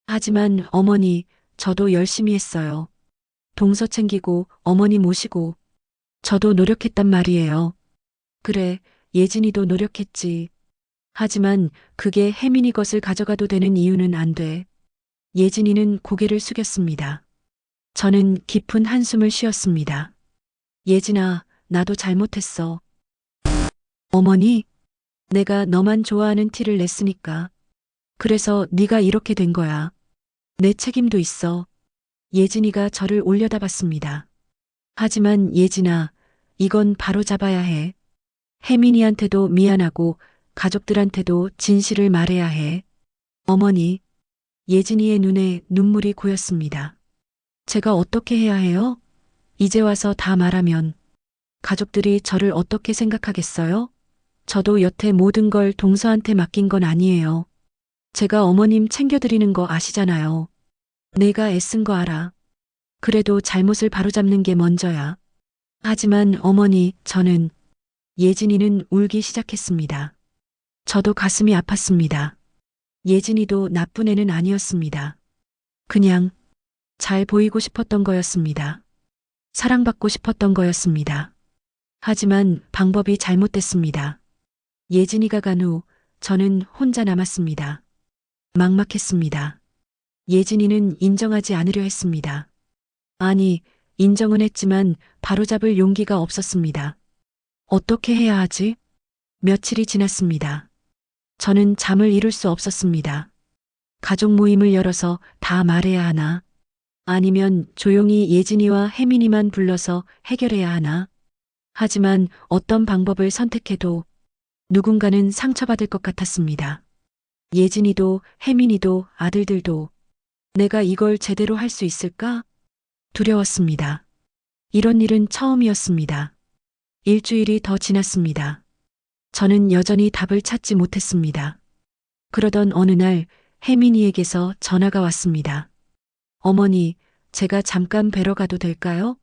하지만 어머니, 저도 열심히 했어요. 동서 챙기고 어머니 모시고 저도 노력했단 말이에요. 그래, 예진이도 노력했지. 하지만 그게 혜민이 것을 가져가도 되는 이유는 안 돼. 예진이는 고개를 숙였습니다. 저는 깊은 한숨을 쉬었습니다. 예진아, 나도 잘못했어. 어머니, 내가 너만 좋아하는 티를 냈으니까. 그래서 네가 이렇게 된 거야. 내 책임도 있어. 예진이가 저를 올려다봤습니다. 하지만 예진아, 이건 바로 잡아야 해. 혜민이한테도 미안하고 가족들한테도 진실을 말해야 해. 어머니, 예진이의 눈에 눈물이 고였습니다. 제가 어떻게 해야 해요? 이제 와서 다 말하면 가족들이 저를 어떻게 생각하겠어요? 저도 여태 모든 걸 동서한테 맡긴 건 아니에요. 제가 어머님 챙겨드리는 거 아시잖아요. 내가 애쓴 거 알아. 그래도 잘못을 바로잡는 게 먼저야. 하지만 어머니, 저는 예진이는 울기 시작했습니다. 저도 가슴이 아팠습니다. 예진이도 나쁜 애는 아니었습니다. 그냥 잘 보이고 싶었던 거였습니다. 사랑받고 싶었던 거였습니다. 하지만 방법이 잘못됐습니다. 예진이가 간 후 저는 혼자 남았습니다. 막막했습니다. 예진이는 인정하지 않으려 했습니다. 아니, 인정은 했지만 바로잡을 용기가 없었습니다. 어떻게 해야 하지? 며칠이 지났습니다. 저는 잠을 이룰 수 없었습니다. 가족 모임을 열어서 다 말해야 하나? 아니면 조용히 예진이와 혜민이만 불러서 해결해야 하나? 하지만 어떤 방법을 선택해도 누군가는 상처받을 것 같았습니다. 예진이도 혜민이도 아들들도 내가 이걸 제대로 할 수 있을까? 두려웠습니다. 이런 일은 처음이었습니다. 일주일이 더 지났습니다. 저는 여전히 답을 찾지 못했습니다. 그러던 어느 날 혜민이에게서 전화가 왔습니다. 어머니, 제가 잠깐 뵈러 가도 될까요?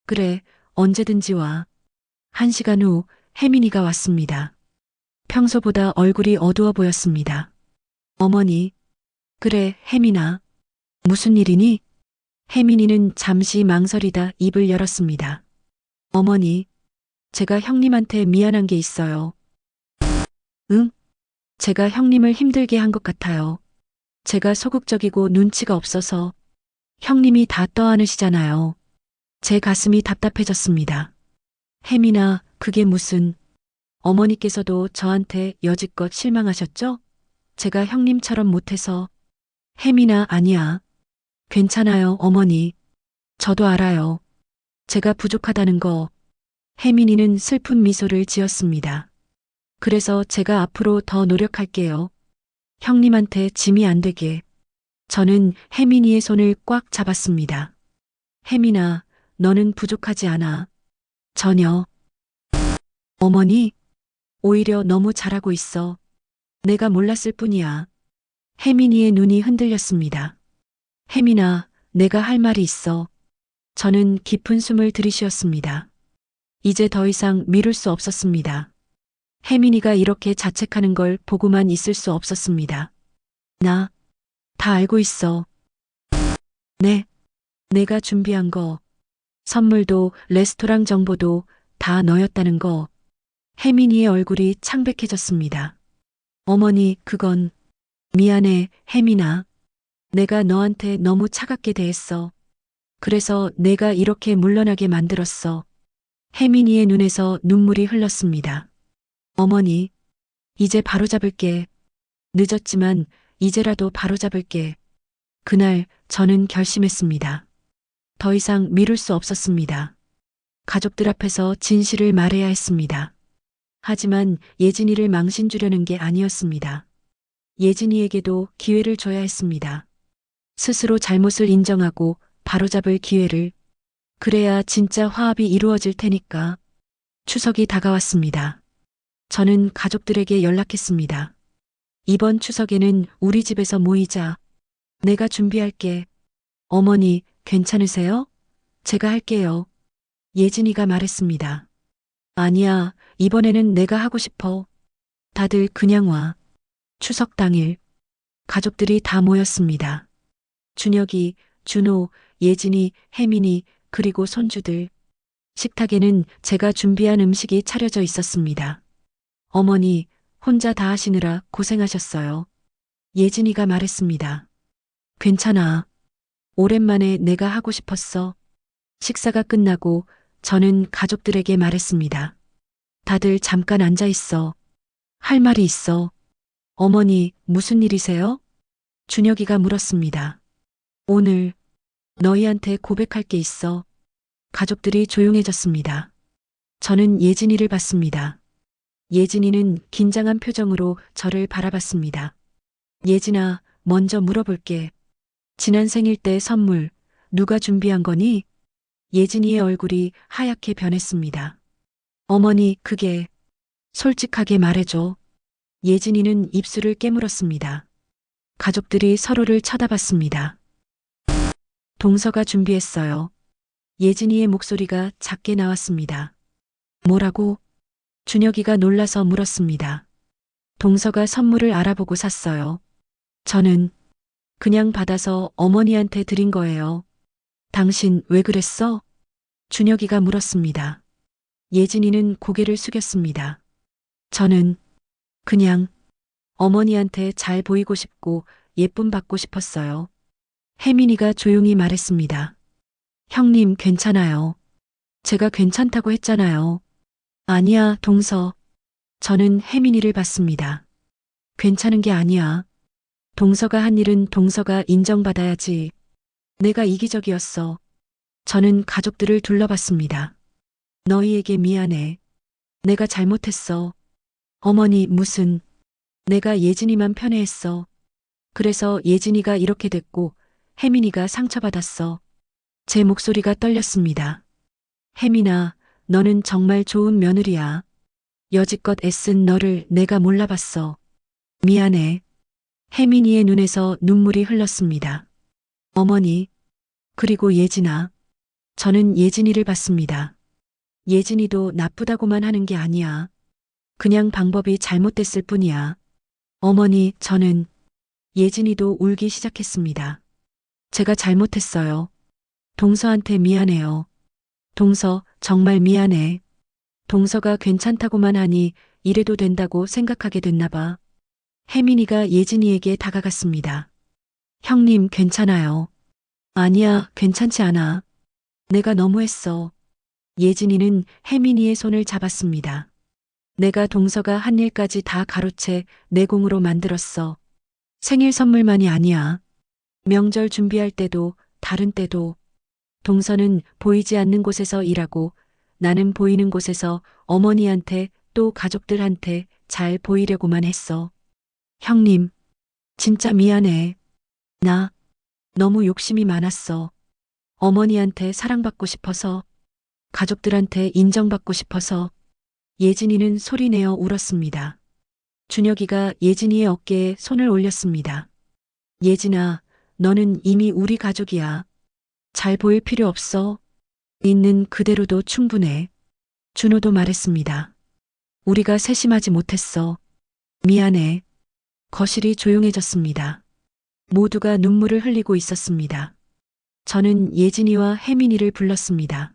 그래, 언제든지 와. 1시간 후 혜민이가 왔습니다. 평소보다 얼굴이 어두워 보였습니다. 어머니, 그래, 혜민아. 무슨 일이니? 혜민이는 잠시 망설이다 입을 열었습니다. 어머니, 제가 형님한테 미안한 게 있어요. 응? 제가 형님을 힘들게 한 것 같아요. 제가 소극적이고 눈치가 없어서 형님이 다 떠안으시잖아요. 제 가슴이 답답해졌습니다. 혜민아, 그게 무슨... 어머니께서도 저한테 여지껏 실망하셨죠? 제가 형님처럼 못해서... 혜민아, 아니야. 괜찮아요, 어머니. 저도 알아요. 제가 부족하다는 거. 혜민이는 슬픈 미소를 지었습니다. 그래서 제가 앞으로 더 노력할게요. 형님한테 짐이 안 되게. 저는 혜민이의 손을 꽉 잡았습니다. 혜민아, 너는 부족하지 않아. 전혀. 어머니, 오히려 너무 잘하고 있어. 내가 몰랐을 뿐이야. 혜민이의 눈이 흔들렸습니다. 혜민아, 내가 할 말이 있어. 저는 깊은 숨을 들이쉬었습니다. 이제 더 이상 미룰 수 없었습니다. 혜민이가 이렇게 자책하는 걸 보고만 있을 수 없었습니다. 나, 다 알고 있어. 네, 내가 준비한 거, 선물도 레스토랑 정보도 다 너였다는 거. 혜민이의 얼굴이 창백해졌습니다. 어머니, 그건... 미안해, 혜민아. 내가 너한테 너무 차갑게 대했어. 그래서 내가 이렇게 물러나게 만들었어. 혜민이의 눈에서 눈물이 흘렀습니다. 어머니, 이제 바로잡을게. 늦었지만 이제라도 바로잡을게. 그날 저는 결심했습니다. 더 이상 미룰 수 없었습니다. 가족들 앞에서 진실을 말해야 했습니다. 하지만 예진이를 망신 주려는 게 아니었습니다. 예진이에게도 기회를 줘야 했습니다. 스스로 잘못을 인정하고 바로잡을 기회를. 그래야 진짜 화합이 이루어질 테니까. 추석이 다가왔습니다. 저는 가족들에게 연락했습니다. 이번 추석에는 우리 집에서 모이자. 내가 준비할게. 어머니, 괜찮으세요? 제가 할게요. 예진이가 말했습니다. 아니야, 이번에는 내가 하고 싶어. 다들 그냥 와. 추석 당일, 가족들이 다 모였습니다. 준혁이, 준호, 예진이, 혜민이, 그리고 손주들. 식탁에는 제가 준비한 음식이 차려져 있었습니다. 어머니, 혼자 다 하시느라 고생하셨어요. 예진이가 말했습니다. 괜찮아. 오랜만에 내가 하고 싶었어. 식사가 끝나고 저는 가족들에게 말했습니다. 다들 잠깐 앉아 있어. 할 말이 있어. 어머니, 무슨 일이세요? 준혁이가 물었습니다. 오늘 너희한테 고백할 게 있어. 가족들이 조용해졌습니다. 저는 예진이를 봤습니다. 예진이는 긴장한 표정으로 저를 바라봤습니다. 예진아, 먼저 물어볼게. 지난 생일 때 선물 누가 준비한 거니? 예진이의 얼굴이 하얗게 변했습니다. 어머니, 그게 솔직하게 말해줘. 예진이는 입술을 깨물었습니다. 가족들이 서로를 쳐다봤습니다. 동서가 준비했어요. 예진이의 목소리가 작게 나왔습니다. 뭐라고? 준혁이가 놀라서 물었습니다. 동서가 선물을 알아보고 샀어요. 저는 그냥 받아서 어머니한테 드린 거예요. 당신 왜 그랬어? 준혁이가 물었습니다. 예진이는 고개를 숙였습니다. 저는 그냥 어머니한테 잘 보이고 싶고 예쁨 받고 싶었어요. 혜민이가 조용히 말했습니다. 형님, 괜찮아요. 제가 괜찮다고 했잖아요. 아니야, 동서. 저는 혜민이를 봤습니다. 괜찮은 게 아니야. 동서가 한 일은 동서가 인정받아야지. 내가 이기적이었어. 저는 가족들을 둘러봤습니다. 너희에게 미안해. 내가 잘못했어. 어머니, 무슨. 내가 예진이만 편애했어. 그래서 예진이가 이렇게 됐고 혜민이가 상처받았어. 제 목소리가 떨렸습니다. 혜민아, 너는 정말 좋은 며느리야. 여지껏 애쓴 너를 내가 몰라봤어. 미안해. 혜민이의 눈에서 눈물이 흘렀습니다. 어머니, 그리고 예진아. 저는 예진이를 봤습니다. 예진이도 나쁘다고만 하는 게 아니야. 그냥 방법이 잘못됐을 뿐이야. 어머니, 저는. 예진이도 울기 시작했습니다. 제가 잘못했어요. 동서한테 미안해요. 동서, 정말 미안해. 동서가 괜찮다고만 하니 이래도 된다고 생각하게 됐나 봐. 혜민이가 예진이에게 다가갔습니다. 형님, 괜찮아요. 아니야, 괜찮지 않아. 내가 너무했어. 예진이는 혜민이의 손을 잡았습니다. 내가 동서가 한 일까지 다 가로채 내 공으로 만들었어. 생일 선물만이 아니야. 명절 준비할 때도, 다른 때도. 동서는 보이지 않는 곳에서 일하고 나는 보이는 곳에서 어머니한테 또 가족들한테 잘 보이려고만 했어. 형님, 진짜 미안해. 나 너무 욕심이 많았어. 어머니한테 사랑받고 싶어서, 가족들한테 인정받고 싶어서. 예진이는 소리내어 울었습니다. 준혁이가 예진이의 어깨에 손을 올렸습니다. 예진아, 너는 이미 우리 가족이야. 잘 보일 필요 없어. 있는 그대로도 충분해. 준호도 말했습니다. 우리가 세심하지 못했어. 미안해. 거실이 조용해졌습니다. 모두가 눈물을 흘리고 있었습니다. 저는 예진이와 혜민이를 불렀습니다.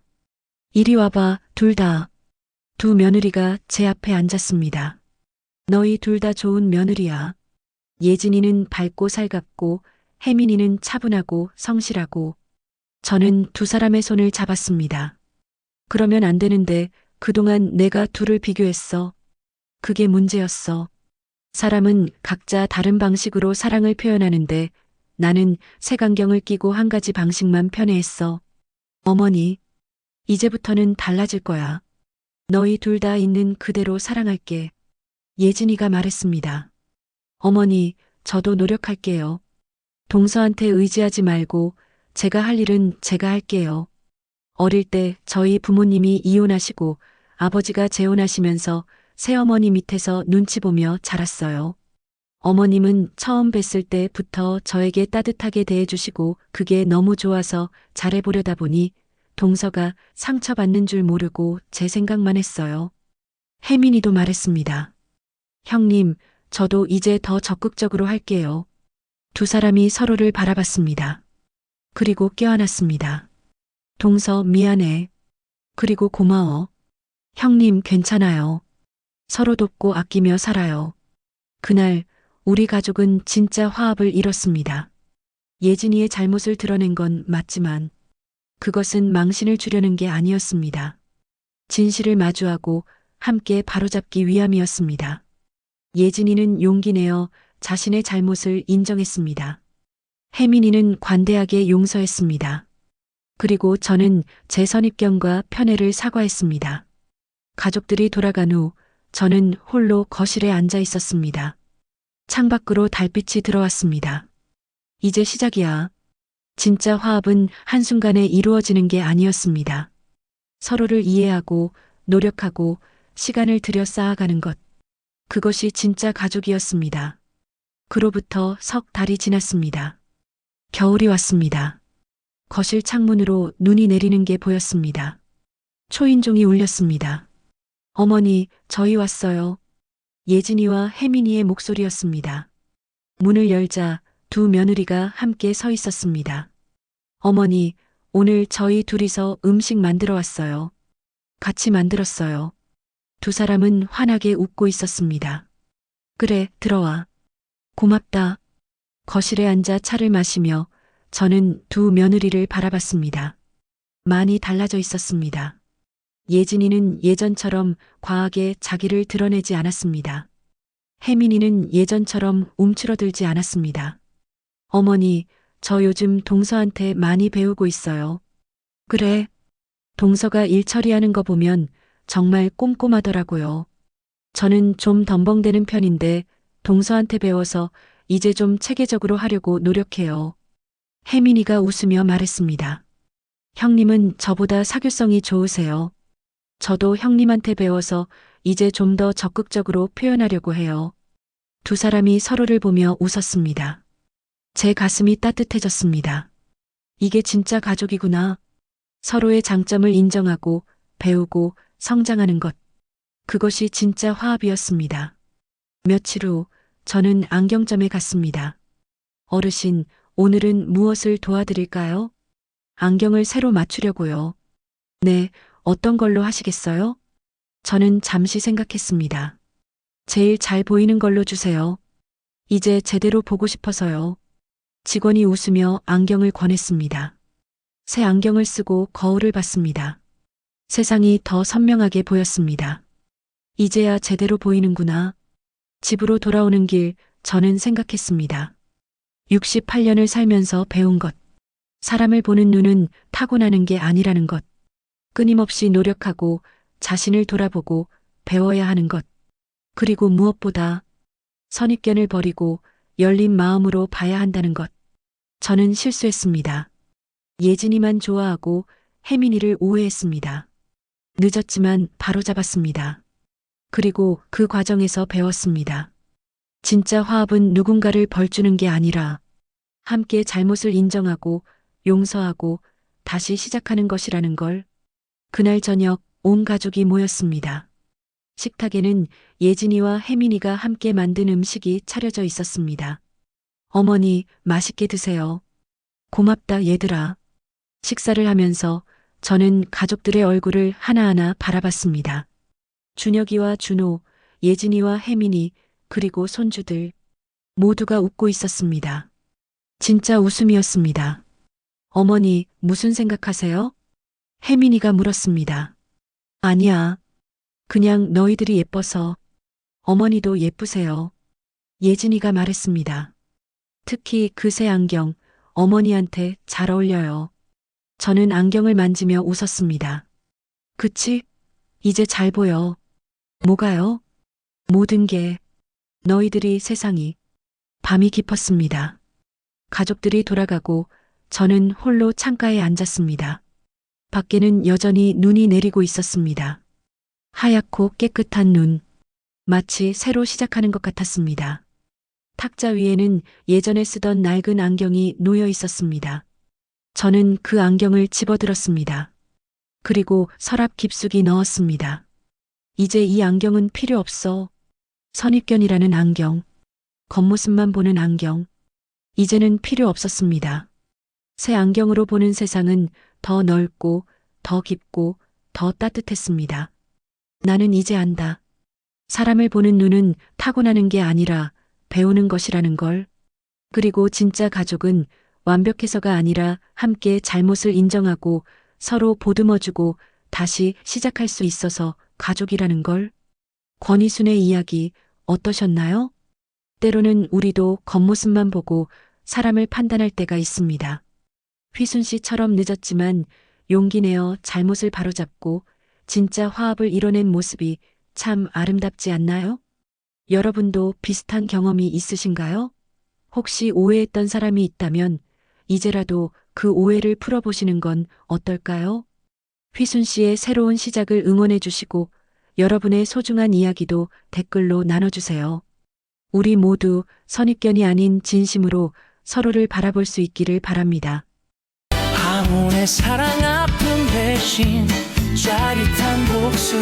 이리 와봐, 둘 다. 두 며느리가 제 앞에 앉았습니다. 너희 둘 다 좋은 며느리야. 예진이는 밝고 살갑고 혜민이는 차분하고 성실하고. 저는 두 사람의 손을 잡았습니다. 그러면 안 되는데 그동안 내가 둘을 비교했어. 그게 문제였어. 사람은 각자 다른 방식으로 사랑을 표현하는데 나는 색안경을 끼고 한 가지 방식만 편애했어. 어머니, 이제부터는 달라질 거야. 너희 둘 다 있는 그대로 사랑할게. 예진이가 말했습니다. 어머니, 저도 노력할게요. 동서한테 의지하지 말고 제가 할 일은 제가 할게요. 어릴 때 저희 부모님이 이혼하시고 아버지가 재혼하시면서 새어머니 밑에서 눈치 보며 자랐어요. 어머님은 처음 뵀을 때부터 저에게 따뜻하게 대해주시고 그게 너무 좋아서 잘해보려다 보니 동서가 상처받는 줄 모르고 제 생각만 했어요. 혜민이도 말했습니다. 형님, 저도 이제 더 적극적으로 할게요. 두 사람이 서로를 바라봤습니다. 그리고 껴안았습니다. 동서 미안해. 그리고 고마워. 형님 괜찮아요. 서로 돕고 아끼며 살아요. 그날 우리 가족은 진짜 화합을 이뤘습니다. 예진이의 잘못을 드러낸 건 맞지만 그것은 망신을 주려는 게 아니었습니다. 진실을 마주하고 함께 바로잡기 위함이었습니다. 예진이는 용기 내어 자신의 잘못을 인정했습니다. 혜민이는 관대하게 용서했습니다. 그리고 저는 제 선입견과 편애를 사과했습니다. 가족들이 돌아간 후 저는 홀로 거실에 앉아 있었습니다. 창밖으로 달빛이 들어왔습니다. 이제 시작이야. 진짜 화합은 한순간에 이루어지는 게 아니었습니다. 서로를 이해하고 노력하고 시간을 들여 쌓아가는 것. 그것이 진짜 가족이었습니다. 그로부터 석 달이 지났습니다. 겨울이 왔습니다. 거실 창문으로 눈이 내리는 게 보였습니다. 초인종이 울렸습니다. 어머니, 저희 왔어요. 예진이와 혜민이의 목소리였습니다. 문을 열자 두 며느리가 함께 서 있었습니다. 어머니, 오늘 저희 둘이서 음식 만들어 왔어요. 같이 만들었어요. 두 사람은 환하게 웃고 있었습니다. 그래, 들어와. 고맙다. 거실에 앉아 차를 마시며 저는 두 며느리를 바라봤습니다. 많이 달라져 있었습니다. 예진이는 예전처럼 과하게 자기를 드러내지 않았습니다. 혜민이는 예전처럼 움츠러들지 않았습니다. 어머니, 저 요즘 동서한테 많이 배우고 있어요. 그래. 동서가 일 처리하는 거 보면 정말 꼼꼼하더라고요. 저는 좀 덤벙대는 편인데 동서한테 배워서 이제 좀 체계적으로 하려고 노력해요. 혜민이가 웃으며 말했습니다. 형님은 저보다 사교성이 좋으세요. 저도 형님한테 배워서 이제 좀 더 적극적으로 표현하려고 해요. 두 사람이 서로를 보며 웃었습니다. 제 가슴이 따뜻해졌습니다. 이게 진짜 가족이구나. 서로의 장점을 인정하고 배우고 성장하는 것. 그것이 진짜 화합이었습니다. 며칠 후 저는 안경점에 갔습니다. 어르신, 오늘은 무엇을 도와드릴까요? 안경을 새로 맞추려고요. 네, 어떤 걸로 하시겠어요? 저는 잠시 생각했습니다. 제일 잘 보이는 걸로 주세요. 이제 제대로 보고 싶어서요. 직원이 웃으며 안경을 권했습니다. 새 안경을 쓰고 거울을 봤습니다. 세상이 더 선명하게 보였습니다. 이제야 제대로 보이는구나. 집으로 돌아오는 길 저는 생각했습니다. 68년을 살면서 배운 것. 사람을 보는 눈은 타고나는 게 아니라는 것. 끊임없이 노력하고 자신을 돌아보고 배워야 하는 것. 그리고 무엇보다 선입견을 버리고 열린 마음으로 봐야 한다는 것. 저는 실수했습니다. 예진이만 좋아하고 혜민이를 오해했습니다. 늦었지만 바로잡았습니다. 그리고 그 과정에서 배웠습니다. 진짜 화합은 누군가를 벌주는 게 아니라 함께 잘못을 인정하고 용서하고 다시 시작하는 것이라는 걸. 그날 저녁 온 가족이 모였습니다. 식탁에는 예진이와 혜민이가 함께 만든 음식이 차려져 있었습니다. 어머니, 맛있게 드세요. 고맙다, 얘들아. 식사를 하면서 저는 가족들의 얼굴을 하나하나 바라봤습니다. 준혁이와 준호, 예진이와 혜민이, 그리고 손주들. 모두가 웃고 있었습니다. 진짜 웃음이었습니다. 어머니, 무슨 생각하세요? 혜민이가 물었습니다. 아니야. 그냥 너희들이 예뻐서. 어머니도 예쁘세요. 예진이가 말했습니다. 특히 그 새 안경, 어머니한테 잘 어울려요. 저는 안경을 만지며 웃었습니다. 그치? 이제 잘 보여. 뭐가요? 모든 게, 너희들이 세상이. 밤이 깊었습니다. 가족들이 돌아가고 저는 홀로 창가에 앉았습니다. 밖에는 여전히 눈이 내리고 있었습니다. 하얗고 깨끗한 눈. 마치 새로 시작하는 것 같았습니다. 탁자 위에는 예전에 쓰던 낡은 안경이 놓여 있었습니다. 저는 그 안경을 집어들었습니다. 그리고 서랍 깊숙이 넣었습니다. 이제 이 안경은 필요 없어. 선입견이라는 안경. 겉모습만 보는 안경. 이제는 필요 없었습니다. 새 안경으로 보는 세상은 더 넓고, 더 깊고, 더 따뜻했습니다. 나는 이제 안다. 사람을 보는 눈은 타고나는 게 아니라 배우는 것이라는 걸. 그리고 진짜 가족은 완벽해서가 아니라 함께 잘못을 인정하고 서로 보듬어주고 다시 시작할 수 있어서 가족이라는 걸. 권희순의 이야기 어떠셨나요? 때로는 우리도 겉모습만 보고 사람을 판단할 때가 있습니다. 휘순 씨처럼 늦었지만 용기 내어 잘못을 바로잡고 진짜 화합을 이뤄낸 모습이 참 아름답지 않나요? 여러분도 비슷한 경험이 있으신가요? 혹시 오해했던 사람이 있다면 이제라도 그 오해를 풀어보시는 건 어떨까요? 휘순 씨의 새로운 시작을 응원해 주시고 여러분의 소중한 이야기도 댓글로 나눠주세요. 우리 모두 선입견이 아닌 진심으로 서로를 바라볼 수 있기를 바랍니다. 황혼의 사랑 아픔 대신 짜릿한 복수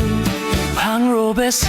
황로베사